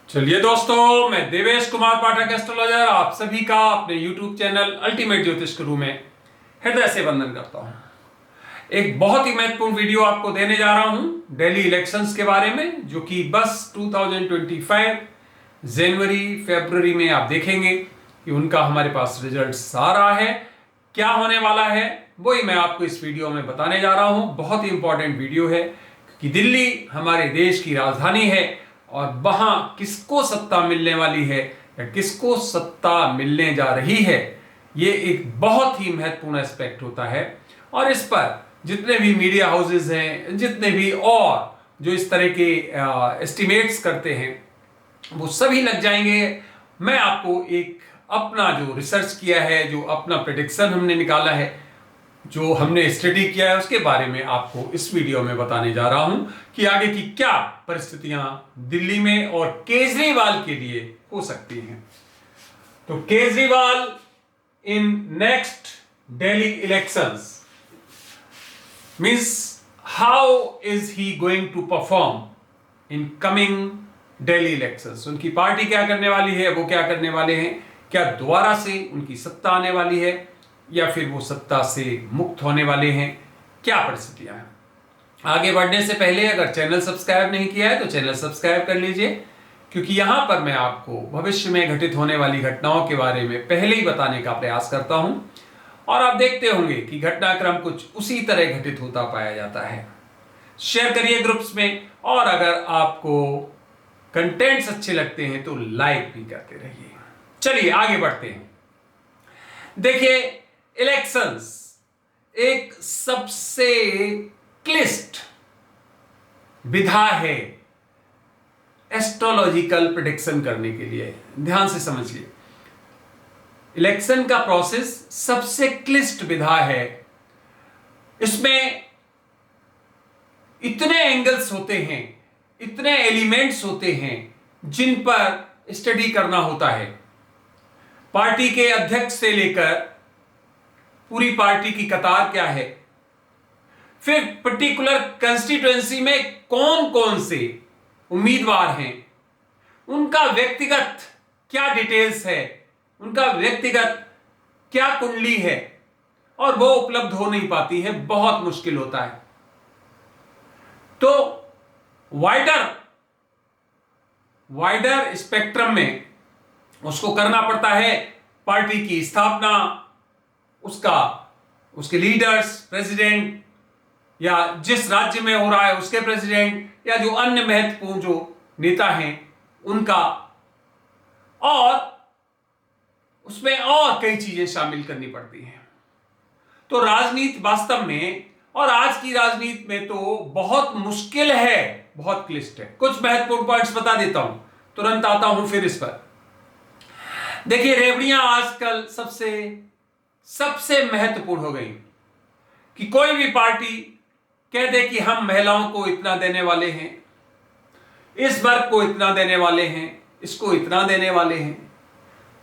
चलिए दोस्तों, मैं देवेश कुमार पाठक एस्ट्रोलॉजर आप सभी का अपने YouTube चैनल अल्टीमेट ज्योतिष गुरु में हृदय से वंदन करता हूं। एक बहुत ही महत्वपूर्ण वीडियो आपको देने जा रहा हूं दिल्ली इलेक्शंस के बारे में, जो कि बस 2025 जनवरी फरवरी में आप देखेंगे कि उनका हमारे पास रिजल्ट आ रहा है। क्या होने वाला है वही मैं आपको इस वीडियो में बताने जा रहा हूं। बहुत ही इंपॉर्टेंट वीडियो है कि दिल्ली हमारे देश की राजधानी है और वहां किसको सत्ता मिलने वाली है या किसको सत्ता मिलने जा रही है, ये एक बहुत ही महत्वपूर्ण एस्पेक्ट होता है। और इस पर जितने भी मीडिया हाउसेस हैं, जितने भी और जो इस तरह के एस्टिमेट्स करते हैं, वो सभी लग जाएंगे। मैं आपको एक अपना जो रिसर्च किया है, जो अपना प्रेडिक्शन हमने निकाला है, जो हमने स्टडी किया है, उसके बारे में आपको इस वीडियो में बताने जा रहा हूं कि आगे की क्या परिस्थितियां दिल्ली में और केजरीवाल के लिए हो सकती हैं। तो Kejriwal in next Delhi elections means how is he going to perform in coming Delhi elections. उनकी पार्टी क्या करने वाली है, वो क्या करने वाले हैं, क्या दोबारा से उनकी सत्ता आने वाली है या फिर वो सत्ता से मुक्त होने वाले हैं, क्या परिस्थितियां हैं। आगे बढ़ने से पहले अगर चैनल सब्सक्राइब नहीं किया है तो चैनल सब्सक्राइब कर लीजिए, क्योंकि यहां पर मैं आपको भविष्य में घटित होने वाली घटनाओं के बारे में पहले ही बताने का प्रयास करता हूं और आप देखते होंगे कि घटनाक्रम कुछ उसी तरह घटित होता पाया जाता है। शेयर करिए ग्रुप्स में, और अगर आपको कंटेंट्स अच्छे लगते हैं तो लाइक भी करते रहिए। चलिए आगे बढ़ते हैं। देखिए, इलेक्शंस एक सबसे क्लिष्ट विधा है एस्ट्रोलॉजिकल प्रेडिक्शन करने के लिए। ध्यान से समझिए, इलेक्शन का प्रोसेस सबसे क्लिष्ट विधा है। इसमें इतने एंगल्स होते हैं, इतने एलिमेंट्स होते हैं जिन पर स्टडी करना होता है। पार्टी के अध्यक्ष से लेकर पूरी पार्टी की कतार क्या है, फिर पर्टिकुलर कंस्टिट्यूएंसी में कौन कौन से उम्मीदवार हैं, उनका व्यक्तिगत क्या डिटेल्स है, उनका व्यक्तिगत क्या कुंडली है, और वो उपलब्ध हो नहीं पाती है, बहुत मुश्किल होता है। तो वाइडर स्पेक्ट्रम में उसको करना पड़ता है। पार्टी की स्थापना, उसके लीडर्स, प्रेसिडेंट, या जिस राज्य में हो रहा है उसके प्रेसिडेंट, या जो अन्य महत्वपूर्ण जो नेता हैं उनका, और उसमें और कई चीजें शामिल करनी पड़ती हैं। तो राजनीति वास्तव में, और आज की राजनीति में तो बहुत मुश्किल है, बहुत क्लिष्ट है। कुछ महत्वपूर्ण पॉइंट्स बता देता हूं, तुरंत आता हूं फिर इस पर। देखिए, रेवड़ियां आजकल सबसे महत्वपूर्ण हो गई कि कोई भी पार्टी कह दे कि हम महिलाओं को इतना देने वाले हैं, इस वर्ग को इतना देने वाले हैं, इसको इतना देने वाले हैं,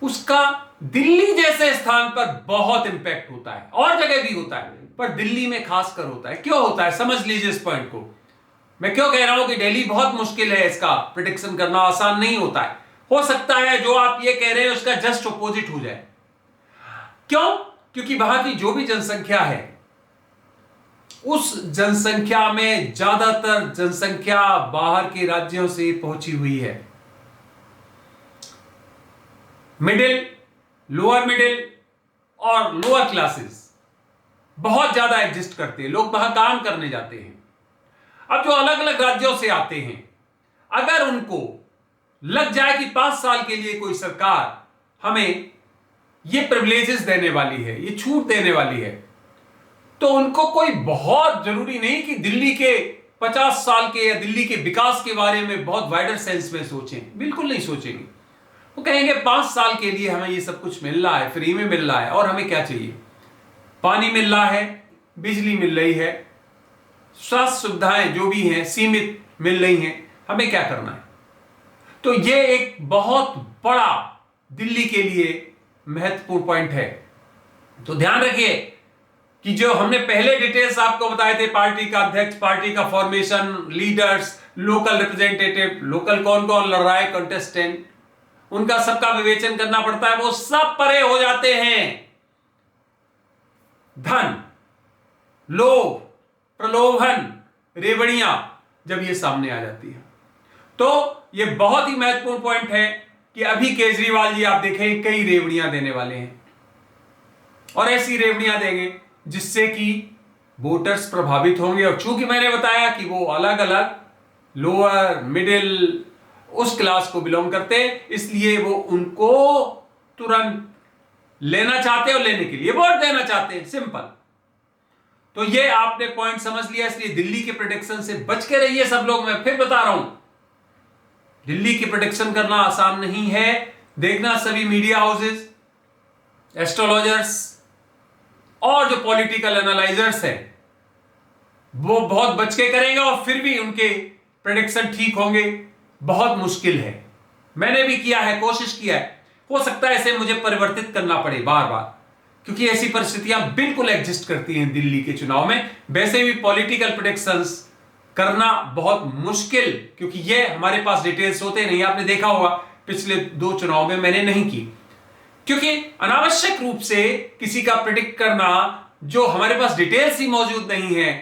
उसका दिल्ली जैसे स्थान पर बहुत इंपैक्ट होता है। और जगह भी होता है, पर दिल्ली में खासकर होता है। क्यों होता है, समझ लीजिए इस पॉइंट को। मैं क्यों कह रहा हूं कि दिल्ली बहुत मुश्किल है, इसका प्रेडिक्शन करना आसान नहीं होता है। हो सकता है जो आप ये कह रहे हैं उसका जस्ट ऑपोजिट हो जाए। क्यों? क्योंकि वहां की जो भी जनसंख्या है, उस जनसंख्या में ज्यादातर जनसंख्या बाहर के राज्यों से पहुंची हुई है। मिडिल, लोअर मिडिल और लोअर क्लासेस बहुत ज्यादा एग्जिस्ट करते हैं। लोग वहां काम करने जाते हैं। अब जो अलग अलग राज्यों से आते हैं, अगर उनको लग जाए कि 5 साल के लिए कोई सरकार हमें ये प्रिविलेजेस देने वाली है, ये छूट देने वाली है, तो उनको कोई बहुत जरूरी नहीं कि दिल्ली के 50 साल के या दिल्ली के विकास के बारे में बहुत वाइडर सेंस में सोचें। बिल्कुल नहीं सोचेंगे। वो कहेंगे 5 साल के लिए हमें ये सब कुछ मिल रहा है, फ्री में मिल रहा है, और हमें क्या चाहिए। पानी मिल रहा है, बिजली मिल रही है, स्वास्थ्य सुविधाएं जो भी हैं सीमित मिल रही हैं, हमें क्या करना है। तो ये एक बहुत बड़ा दिल्ली के लिए महत्वपूर्ण पॉइंट है। तो ध्यान रखिए कि जो हमने पहले डिटेल्स आपको बताए थे, पार्टी का अध्यक्ष, पार्टी का formation, leaders, local representative, local कौन कौन लड़ रहा है, कंटेस्टेंट, उनका सबका विवेचन करना पड़ता है, वो सब परे हो जाते हैं। धन, लोभ, प्रलोभन, रेवड़ियां जब ये सामने आ जाती है, तो ये बहुत ही महत्वपूर्ण पॉइंट है कि अभी केजरीवाल जी आप देखें कई रेवड़ियां देने वाले हैं, और ऐसी रेवड़ियां देंगे जिससे कि वोटर्स प्रभावित होंगे। और चूंकि मैंने बताया कि वो अलग अलग लोअर, मिडिल, उस क्लास को बिलोंग करते हैं, इसलिए वो उनको तुरंत लेना चाहते हैं और लेने के लिए वोट देना चाहते हैं, सिंपल। तो ये आपने पॉइंट समझ लिया, इसलिए दिल्ली के प्रेडिक्शन से बच के रहिए सब लोग। मैं फिर बता रहा हूं, दिल्ली की प्रेडिक्शन करना आसान नहीं है। देखना सभी मीडिया हाउसेस, एस्ट्रोलॉजर्स और जो पॉलिटिकल एनालाइजर्स हैं वो बहुत बच के करेंगे, और फिर भी उनके प्रेडिक्शन ठीक होंगे। बहुत मुश्किल है, मैंने भी किया है, कोशिश किया है, हो सकता है इसे मुझे परिवर्तित करना पड़े बार बार, क्योंकि ऐसी परिस्थितियां बिल्कुल एग्जिस्ट करती हैं दिल्ली के चुनाव में। वैसे भी पॉलिटिकल प्रेडिक्शंस करना बहुत मुश्किल, क्योंकि ये हमारे पास डिटेल्स होते नहीं। आपने देखा होगा पिछले 2 चुनाव में मैंने नहीं की, क्योंकि अनावश्यक रूप से किसी का प्रेडिक्ट करना जो हमारे पास डिटेल्स ही मौजूद नहीं है,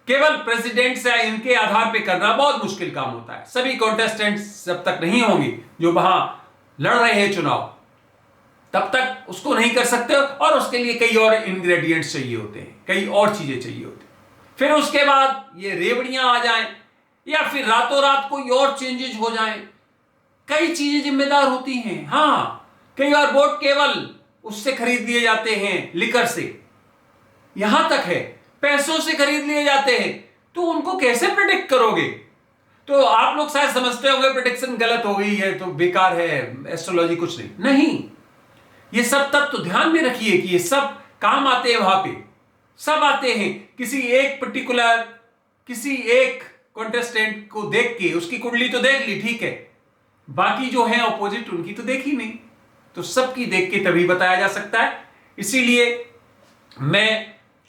केवल प्रेसिडेंट से इनके आधार पे करना बहुत मुश्किल काम होता है। सभी कॉन्टेस्टेंट्स जब तक नहीं होंगे जो वहां लड़ रहे हैं चुनाव, तब तक उसको नहीं कर सकते, और उसके लिए कई और इंग्रेडिएंट्स चाहिए होते हैं, कई और चीजें चाहिए होती हैं। फिर उसके बाद ये रेवड़ियां आ जाएं, या फिर रातों रात कोई और चेंजेस हो जाएं, कई चीजें जिम्मेदार होती हैं। हां, कई बार वोट केवल उससे खरीद लिए जाते हैं, लिकर से, यहां तक है पैसों से खरीद लिए जाते हैं, तो उनको कैसे प्रेडिक्ट करोगे? तो आप लोग शायद समझते होंगे प्रेडिक्शन गलत हो गई है तो बेकार है, एस्ट्रोलॉजी कुछ नहीं। ये सब तब तो ध्यान में रखिए कि ये सब काम आते हैं, वहां पे सब आते हैं। किसी एक पर्टिकुलर, किसी एक कॉन्टेस्टेंट को देख के उसकी कुंडली तो देख ली, ठीक है, बाकी जो है ऑपोजिट उनकी तो देखी नहीं, तो सबकी देख के तभी बताया जा सकता है। इसीलिए मैं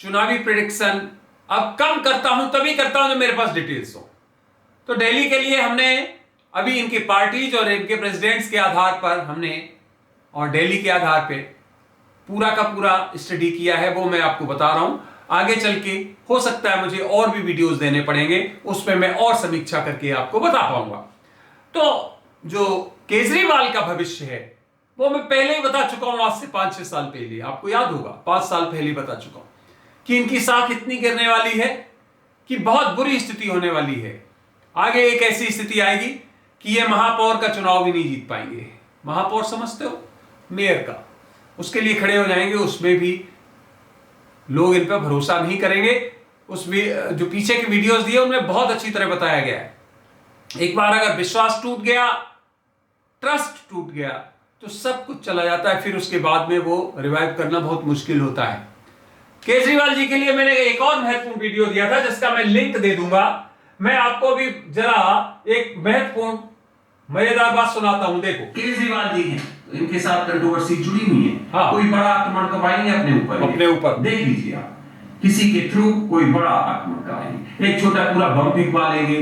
चुनावी प्रेडिक्शन अब कम करता हूं, तभी करता हूं जब मेरे पास डिटेल्स हो। तो दिल्ली के लिए हमने अभी इनकी पार्टीज और इनके प्रेसिडेंट्स के आधार पर हमने, और दिल्ली के आधार पे पूरा का पूरा स्टडी किया है, वो मैं आपको बता रहा हूं। आगे चल के हो सकता है मुझे और भी वीडियोस देने पड़ेंगे, उसमें मैं और समीक्षा करके आपको बता पाऊंगा। तो जो केजरीवाल का भविष्य है वो मैं पहले ही बता चुका हूं, आज से 5-6 साल पहले, आपको याद होगा 5 साल पहले ही बता चुका हूं कि इनकी साख इतनी गिरने वाली है कि बहुत बुरी स्थिति होने वाली है। आगे एक ऐसी स्थिति आएगी कि ये महापौर का चुनाव भी नहीं जीत पाएंगे। महापौर समझते हो, मेयर का, उसके लिए खड़े हो जाएंगे, उसमें भी लोग इन पर भरोसा नहीं करेंगे। उस जो पीछे की वीडियोस दिए उनमें बहुत अच्छी तरह बताया गया है, एक बार अगर विश्वास टूट गया, ट्रस्ट टूट गया, तो सब कुछ चला जाता है, फिर उसके बाद में वो रिवाइव करना बहुत मुश्किल होता है। केजरीवाल जी के लिए मैंने एक और महत्वपूर्ण वीडियो दिया था जिसका मैं लिंक दे दूंगा। मैं आपको भी जरा एक महत्वपूर्ण मजेदार बात सुनाता हूं। देखो, केजरीवाल जी हैं, इनके साथ कंट्रोवर्सी जुड़ी हुई है। हाँ। कोई बड़ा आक्रमण करवाएंगे अपने ऊपर, देख लीजिए आप, किसी के थ्रू कोई बड़ा आक्रमण कराएंगे, एक छोटा पूरा बम फिंकवा लेंगे,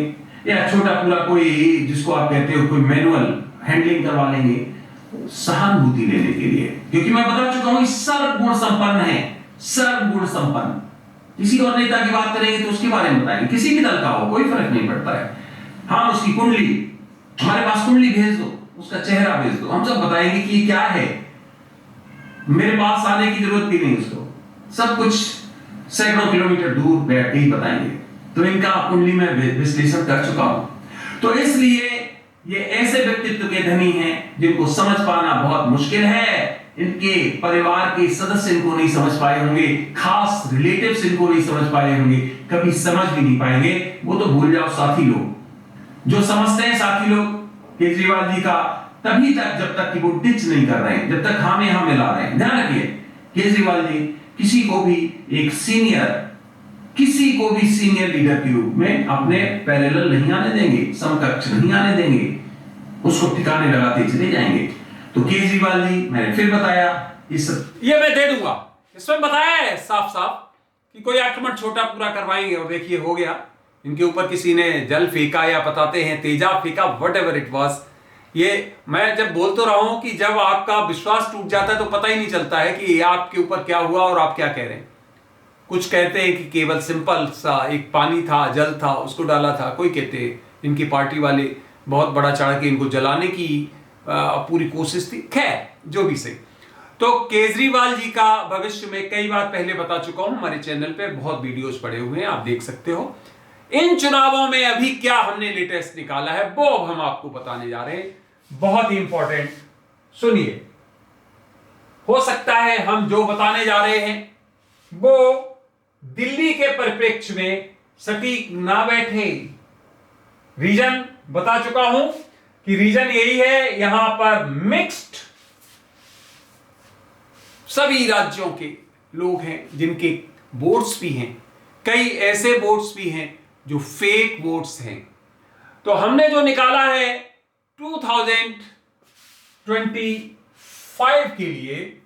या छोटा पूरा कोई, जिसको आप कहते हो कोई मैनुअल हैंडलिंग करवा लेंगे, सहानुभूति लेने के लिए। क्योंकि मैं बता चुका हूं सर्वगुण संपन्न है, सर्वगुण संपन्न। किसी और नेता की बात करेंगे तो उसके बारे में बताएंगे, किसी भी दल का हो, कोई फर्क नहीं पड़ता है। हाँ, उसकी कुंडली, हमारे पास कुंडली भेज दो, उसका चेहरा भेज दो, हम सब बताएंगे कि ये क्या है, मेरे पास आने की जरूरत भी नहीं उसको, सब कुछ सैकड़ों किलोमीटर दूर बैठ के ही बताएंगे। तो इनका कुंडली में विश्लेषण कर चुका हूं। तो इसलिए ये ऐसे व्यक्तित्व के धनी हैं जिनको समझ पाना बहुत मुश्किल है। इनके परिवार के सदस्य इनको नहीं समझ पाए होंगे, खास रिलेटिव्स इनको नहीं समझ पाए होंगे, कभी समझ भी नहीं पाएंगे। वो तो भूल जाओ साथी लोग, जो समझते हैं साथी लोग केजरीवाल जी का, तभी तक जब तक कि वो डिच नहीं कर रहे हैं, जब तक हाँ में हाँ मिला रहे हैं। ध्यान रखिए, केजरीवाल जी किसी को भी एक सीनियर, किसी को भी सीनियर लीडर के रूप में अपने पैरेलल नहीं आने देंगे, समकक्ष नहीं आने देंगे, उसको ठिकाने लगाते चले जाएंगे। तो केजरीवाल जी, मैंने फिर बताया, ये मैं दे दूंगा, इसमें बताया है साफ साफ कि कोई आक्रमण छोटा पूरा करवाएंगे, और देखिए हो गया। इनके ऊपर किसी ने जल फेंका या बताते हैं तेजाब फेंका, वट एवर इट वॉज। ये मैं जब बोल तो रहा हूं कि जब आपका विश्वास टूट जाता है तो पता ही नहीं चलता है कि ये आपके ऊपर क्या हुआ और आप क्या कह रहे हैं। कुछ कहते हैं कि केवल सिंपल सा एक पानी था, जल था, उसको डाला था। कोई कहते हैं इनकी पार्टी वाले बहुत बड़ा चढ़ के इनको जलाने की पूरी कोशिश थी। खैर जो भी सही। तो केजरीवाल जी का भविष्य में कई बार पहले बता चुका हूं, हमारे चैनल पे बहुत वीडियोस पड़े हुए हैं, आप देख सकते हो। इन चुनावों में अभी क्या हमने लेटेस्ट निकाला है वो अब हम आपको बताने जा रहे हैं, बहुत ही इंपॉर्टेंट। सुनिए, हो सकता है हम जो बताने जा रहे हैं वो दिल्ली के परिप्रेक्ष्य में सटीक ना बैठे। रीजन बता चुका हूं कि रीजन यही है, यहां पर मिक्स्ड सभी राज्यों के लोग हैं जिनके वोट्स भी हैं, कई ऐसे वोट्स भी हैं जो फेक वोट्स हैं। तो हमने जो निकाला है 2025 के लिए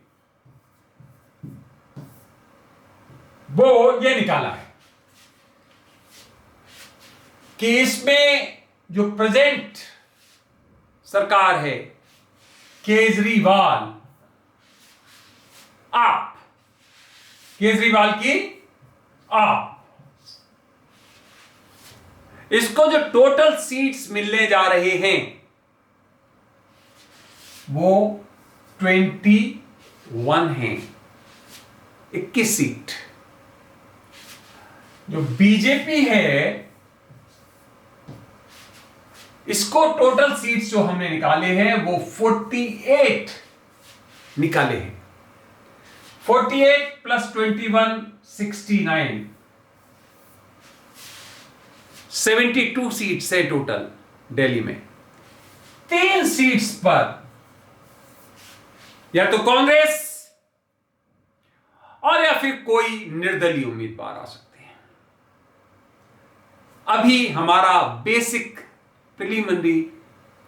वो ये निकाला है कि इसमें जो प्रेजेंट सरकार है केजरीवाल, आप केजरीवाल की आप, इसको जो टोटल सीट्स मिलने जा रहे हैं वो 21 हैं, 21 सीट। जो बीजेपी है इसको टोटल सीट्स जो हमने निकाले हैं वो 48 निकाले हैं। 48 प्लस 21 69, 72 सीट्स है टोटल दिल्ली में। 3 सीट्स पर या तो कांग्रेस और या फिर कोई निर्दलीय उम्मीदवार आ सकते हैं। अभी हमारा बेसिक प्रीलिमिनरी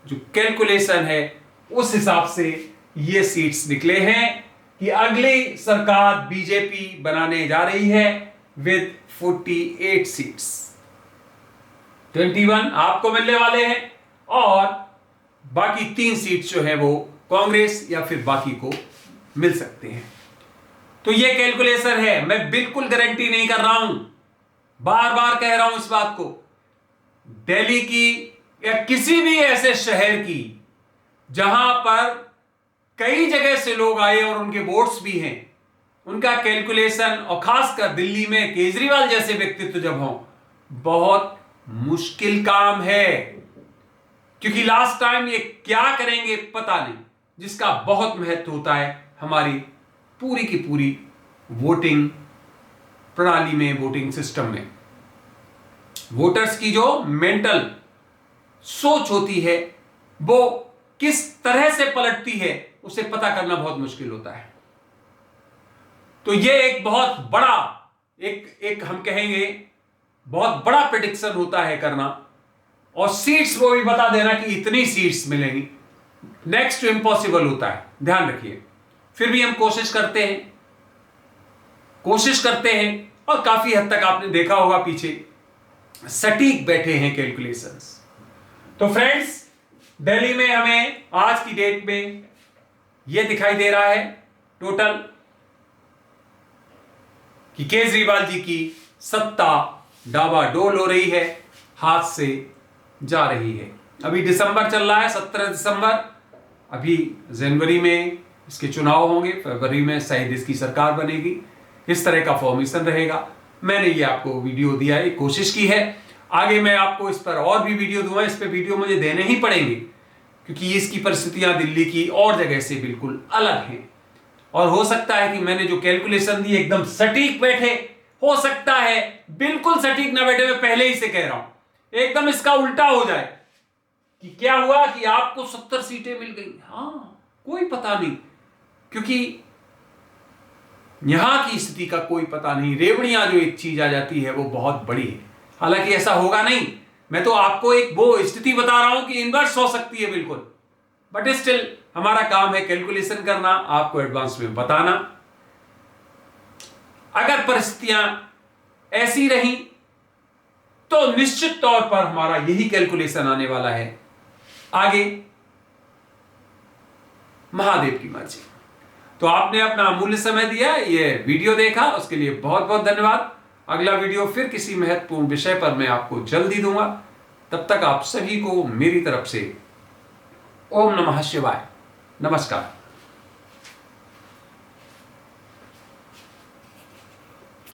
जो कैलकुलेशन है उस हिसाब से ये सीट्स निकले हैं कि अगली सरकार बीजेपी बनाने जा रही है विद 48 सीट्स। 21 आपको मिलने वाले हैं और बाकी 3 सीट्स जो है वो कांग्रेस या फिर बाकी को मिल सकते हैं। तो ये कैलकुलेशन है, मैं बिल्कुल गारंटी नहीं कर रहा हूं, बार बार कह रहा हूं इस बात को। दिल्ली की या किसी भी ऐसे शहर की जहां पर कई जगह से लोग आए और उनके वोट्स भी हैं, उनका कैलकुलेशन, और खासकर दिल्ली में केजरीवाल जैसे व्यक्तित्व जब हों, बहुत मुश्किल काम है। क्योंकि लास्ट टाइम ये क्या करेंगे पता नहीं, जिसका बहुत महत्व होता है हमारी पूरी की पूरी वोटिंग प्रणाली में, वोटिंग सिस्टम में। वोटर्स की जो मेंटल सोच होती है वो किस तरह से पलटती है उसे पता करना बहुत मुश्किल होता है। तो ये एक बहुत बड़ा एक हम कहेंगे बहुत बड़ा प्रेडिक्शन होता है करना, और सीट्स वो भी बता देना कि इतनी सीट्स मिलेंगी, नेक्स्ट टू इम्पॉसिबल होता है, ध्यान रखिए। फिर भी हम कोशिश करते हैं और काफी हद तक आपने देखा होगा पीछे सटीक बैठे हैं कैलकुलेशंस। तो फ्रेंड्स, दिल्ली में हमें आज की डेट में यह दिखाई दे रहा है टोटल कि केजरीवाल जी की सत्ता डावाडोल हो रही है, हाथ से जा रही है। अभी दिसंबर चल रहा है, 17 दिसंबर। अभी जनवरी में इसके चुनाव होंगे, फरवरी में शायद इसकी सरकार बनेगी। इस तरह का फॉर्मेशन रहेगा। मैंने ये आपको वीडियो दिया है, कोशिश की है, आगे मैं आपको इस पर और भी वीडियो दूंगा। इस पे वीडियो मुझे देने ही पड़ेंगे क्योंकि इसकी परिस्थितियां दिल्ली की और जगह से बिल्कुल अलग हैं, और हो सकता है कि मैंने जो कैलकुलेशन दी एकदम सटीक बैठे, हो सकता है बिल्कुल सटीक ना बैठे। मैं पहले ही से कह रहा हूं एकदम इसका उल्टा हो जाए कि क्या हुआ कि आपको 70 सीटें मिल गई। हाँ, कोई पता नहीं, क्योंकि यहां की स्थिति का कोई पता नहीं। रेवड़ियां जो एक चीज आ जाती है वो बहुत बड़ी है। हालांकि ऐसा होगा नहीं, मैं तो आपको एक वो स्थिति बता रहा हूं कि इनवर्स हो सकती है बिल्कुल, बट स्टिल हमारा काम है कैलकुलेशन करना, आपको एडवांस में बताना। अगर परिस्थितियां ऐसी रही तो निश्चित तौर पर हमारा यही कैलकुलेशन आने वाला है। आगे महादेव की मर्जी। तो आपने अपना अमूल्य समय दिया, ये वीडियो देखा, उसके लिए बहुत बहुत धन्यवाद। अगला वीडियो फिर किसी महत्वपूर्ण विषय पर मैं आपको जल्दी दूंगा। तब तक आप सभी को मेरी तरफ से ओम नमः शिवाय, नमस्कार।